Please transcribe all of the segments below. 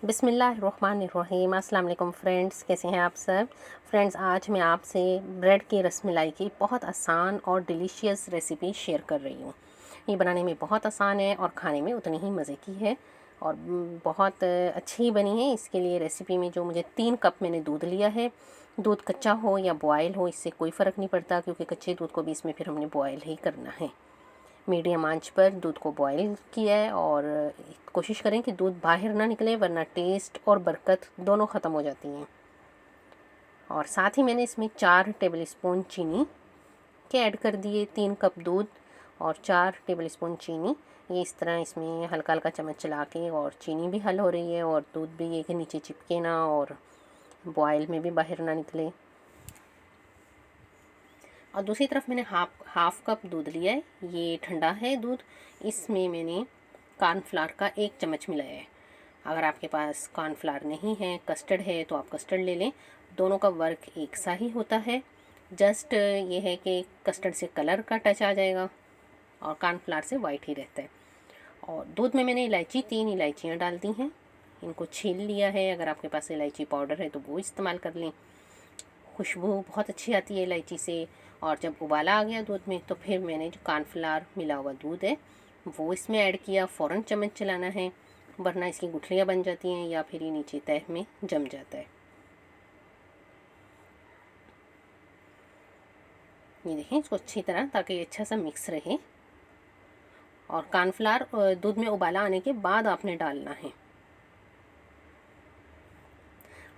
बिस्मिल्लाहिर्रहमानिर्रहीम। अस्सलाम वालेकुम फ्रेंड्स, कैसे हैं आप सब। फ्रेंड्स, आज मैं आपसे ब्रेड की रसमलाई की बहुत आसान और डिलीशियस रेसिपी शेयर कर रही हूँ। ये बनाने में बहुत आसान है और खाने में उतनी ही मज़े की है और बहुत अच्छी बनी है। इसके लिए रेसिपी में जो मुझे 3 कप मैंने दूध लिया है। दूध कच्चा हो या बॉयल हो, इससे कोई फ़र्क नहीं पड़ता, क्योंकि कच्चे दूध को भी इसमें फिर हमने बॉयल ही करना है। मीडियम आंच पर दूध को बॉईल किया है और कोशिश करें कि दूध बाहर ना निकले, वरना टेस्ट और बरकत दोनों ख़त्म हो जाती हैं। और साथ ही मैंने इसमें 4 टेबलस्पून चीनी के ऐड कर दिए। 3 कप दूध और 4 टेबलस्पून चीनी। ये इस तरह इसमें हल्का हल्का चम्मच चला के, और चीनी भी हल हो रही है और दूध भी ये कि नीचे चिपके ना और बॉयल में भी बाहर ना निकले। और दूसरी तरफ मैंने हाफ कप दूध लिया है। ये ठंडा है दूध। इसमें मैंने कॉर्नफ्लावर का 1 चम्मच मिलाया है। अगर आपके पास कॉर्नफ्लावर नहीं है, कस्टर्ड है, तो आप कस्टर्ड ले लें। दोनों का वर्क एक सा ही होता है। जस्ट ये है कि कस्टर्ड से कलर का टच आ जाएगा और कॉर्नफ्लावर से वाइट ही रहता है। और दूध में मैंने 3 इलायचियाँ डाल दी हैं। इनको छील लिया है। अगर आपके पास इलायची पाउडर है तो वो इस्तेमाल कर लें। खुशबू बहुत अच्छी आती है इलायची से। और जब उबाला आ गया दूध में, तो फिर मैंने जो कॉर्नफ्लावर मिला हुआ दूध है वो इसमें ऐड किया। फ़ौरन चम्मच चलाना है, वरना इसकी गुठलियाँ बन जाती हैं या फिर ये नीचे तह में जम जाता है। ये देखें इसको अच्छी तरह, ताकि ये अच्छा सा मिक्स रहे। और कॉर्नफ्लावर दूध में उबाला आने के बाद आपने डालना है।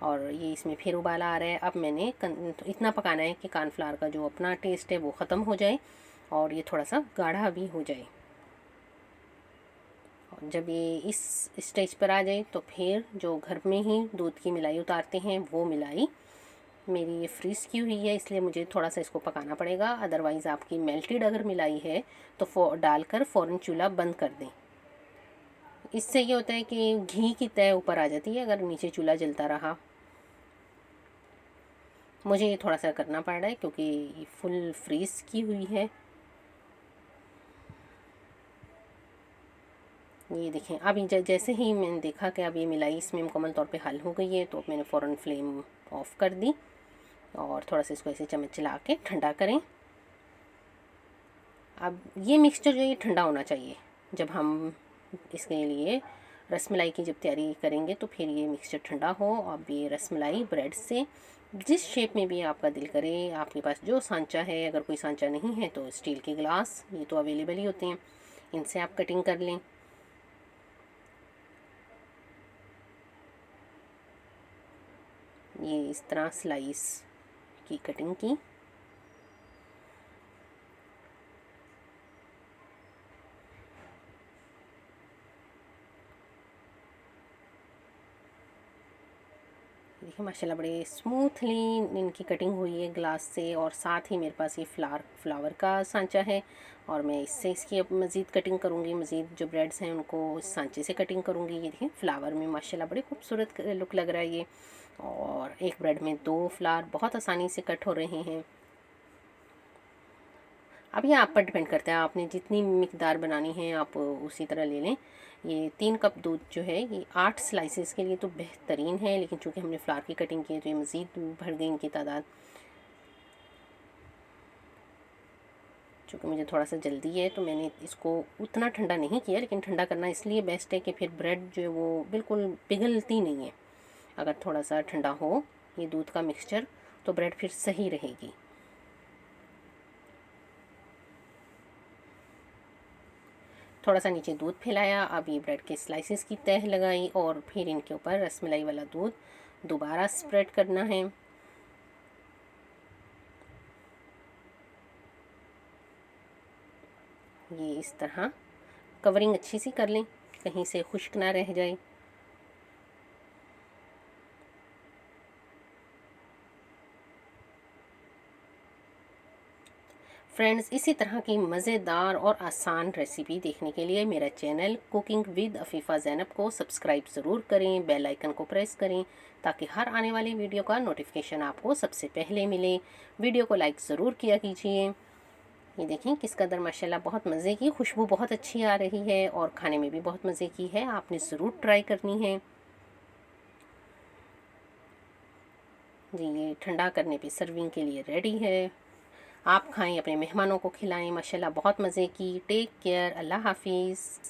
और ये इसमें फिर उबाला आ रहा है। अब मैंने तो इतना पकाना है कि कॉर्नफ्लावर का जो अपना टेस्ट है वो ख़त्म हो जाए और ये थोड़ा सा गाढ़ा भी हो जाए। और जब ये इस स्टेज पर आ जाए, तो फिर जो घर में ही दूध की मलाई उतारते हैं वो मलाई मेरी ये फ्रीज़ की हुई है, इसलिए मुझे थोड़ा सा इसको पकाना पड़ेगा। अदरवाइज़ आपकी मेल्टेड अगर मलाई है तो डालकर फ़ौरन चूल्हा बंद कर दें। इससे ये होता है कि घी की तह ऊपर आ जाती है अगर नीचे चूल्हा जलता रहा। मुझे ये थोड़ा सा करना पड़ रहा है क्योंकि ये फुल फ्रीज़ की हुई है। ये देखें, अभी जैसे ही मैंने देखा कि अब ये मिलाई इसमें मुकम्मल तौर पे हल हो गई है, तो मैंने फ़ौरन फ्लेम ऑफ़ कर दी और थोड़ा सा इसको ऐसे चम्मच चला के ठंडा करें। अब ये मिक्सचर जो है ये ठंडा होना चाहिए। जब हम इसके लिए रसमलाई की जब तैयारी करेंगे, तो फिर ये मिक्सचर ठंडा हो। अब ये रसमलाई ब्रेड से जिस शेप में भी आपका दिल करे, आपके पास जो सांचा है, अगर कोई सांचा नहीं है तो स्टील के गिलास, ये तो अवेलेबल ही होते हैं, इनसे आप कटिंग कर लें। ये इस तरह स्लाइस की कटिंग की। देखिए माशाल्लाह बड़े स्मूथली इनकी कटिंग हुई है ग्लास से। और साथ ही मेरे पास ये फ्लावर का सांचा है और मैं इससे इसकी अब मज़ीद कटिंग करूँगी। मज़ीद जो ब्रेड्स हैं उनको इस सांचे से कटिंग करूँगी। ये देखिए फ्लावर में माशाल्लाह बड़े खूबसूरत लुक लग रहा है ये। और एक ब्रेड में 2 फ्लावर बहुत आसानी से कट हो रहे हैं। अब ये आप पर डिपेंड करता है, आपने जितनी मिकदार बनानी है आप उसी तरह ले लें। ये 3 कप दूध जो है ये 8 स्लाइसेस के लिए तो बेहतरीन है, लेकिन चूँकि हमने फ्लावर की कटिंग की है तो ये मज़ीद बढ़ गई इनकी तादाद। चूँकि मुझे थोड़ा सा जल्दी है तो मैंने इसको उतना ठंडा नहीं किया, लेकिन ठंडा करना इसलिए बेस्ट है कि फिर ब्रेड जो है वो बिल्कुल पिघलती नहीं है। अगर थोड़ा सा ठंडा हो ये दूध का मिक्सचर, तो ब्रेड फिर सही रहेगी। थोड़ा सा नीचे दूध फैलाया। अब ये ब्रेड के स्लाइसेस की तह लगाई और फिर इनके ऊपर रसमलाई वाला दूध दोबारा स्प्रेड करना है। ये इस तरह कवरिंग अच्छी सी कर लें, कहीं से खुश्क ना रह जाए। फ्रेंड्स, इसी तरह की मज़ेदार और आसान रेसिपी देखने के लिए मेरा channel cooking with Afifa Zainab को सब्सक्राइब ज़रूर करें, बेल आइकन को प्रेस करें, ताकि हर आने वाली वीडियो का नोटिफिकेशन आपको सबसे पहले मिले। वीडियो को लाइक ज़रूर किया कीजिए। ये देखें किस कदर माशाल्लाह बहुत मज़े की खुशबू बहुत अच्छी आ रही है और खाने में भी बहुत मज़े की है। आपने ज़रूर ट्राई करनी है। जी ये ठंडा करने पे सर्विंग के लिए रेडी है। आप खाएं, अपने मेहमानों को खिलाएं। माशाल्लाह बहुत मज़े की। Take care. अल्लाह हाफिज़।